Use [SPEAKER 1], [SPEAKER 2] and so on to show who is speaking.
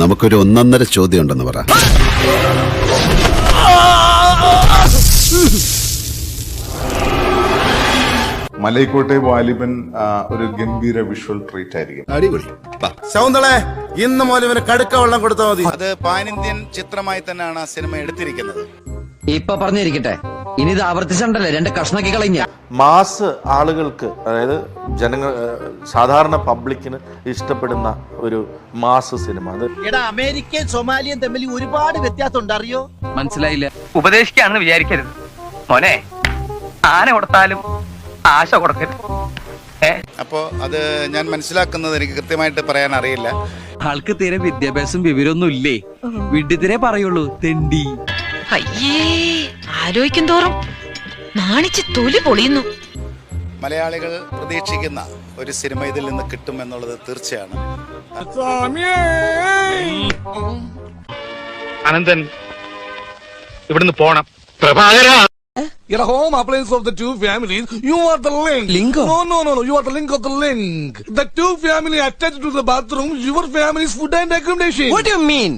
[SPEAKER 1] നമുക്കൊരു ഒന്നൊന്നര ചോദ്യം ഉണ്ടെന്ന് പറ.
[SPEAKER 2] മലൈക്കോട്ടെ വാലിബൻ ഒരു ഗംഭീര വിഷ്വൽ ട്രീറ്റ് ആയിരിക്കും.
[SPEAKER 3] അടിപൊളി.
[SPEAKER 4] സൗന്ദളെ ഇന്ന് മുതൽ ഇവന് കടുക്ക വെള്ളം കൊടുത്താൽ മതി.
[SPEAKER 5] അത് പാൻ ഇന്ത്യൻ ചിത്രമായി തന്നെയാണ് ആ സിനിമ എടുത്തിരിക്കുന്നത്.
[SPEAKER 6] ഇപ്പൊ പറഞ്ഞിരിക്കട്ടെ, ഇനി ഇത് ആവർത്തിച്ചണ്ടല്ലേ 2 കഷ്ണക്കി കളഞ്ഞ.
[SPEAKER 7] മാസ് ആളുകൾക്ക്, അതായത് ജനങ്ങൾ, സാധാരണ പബ്ലിക്കിന് ഇഷ്ടപ്പെടുന്ന ഒരു മാസ് സിനിമ. അത്
[SPEAKER 8] അമേരിക്കയും സൊമാലിയും തമ്മിൽ ഒരുപാട് വ്യത്യാസം ഉണ്ട്, അറിയോ?
[SPEAKER 9] മനസ്സിലായില്ല. ഉപദേശിക്കാണെന്ന് വിചാരിക്കരുത് മോനെ. ആന കൊടുത്താലും ആശ കൊടുക്കരുത്.
[SPEAKER 5] അപ്പോൾ അത് ഞാൻ മനസ്സിലാക്കുന്നത് എനിക്ക് കൃത്യമായിട്ട് പറയാൻ അറിയില്ല.
[SPEAKER 9] ആൾക്ക് തീരെ വിദ്യാഭ്യാസം വിവരമൊന്നും ഇല്ലേ, വിഡ്ഢിത്തിരെ പറയുള്ളൂ, തെണ്ടി.
[SPEAKER 10] അയ്യേ, ആലോചിക്കും തോറും നാണിച്ച് തൊലി പൊളിയുന്നു.
[SPEAKER 5] മലയാളികൾ പ്രതീക്ഷിക്കുന്ന ഒരു സിനിമ ഇതിൽ നിന്ന് കിട്ടുമെന്നുള്ളത് തീർച്ചയാണ്.
[SPEAKER 9] അനന്തൻ ഇവിടുന്ന് പോണം. Prabhakara,
[SPEAKER 4] You're a home appliance of the 2 families. You are the link.
[SPEAKER 9] Link?
[SPEAKER 4] No. You are the link of the link. The 2 family attached to the bathroom. Your family's food and accommodation.
[SPEAKER 9] what do you mean?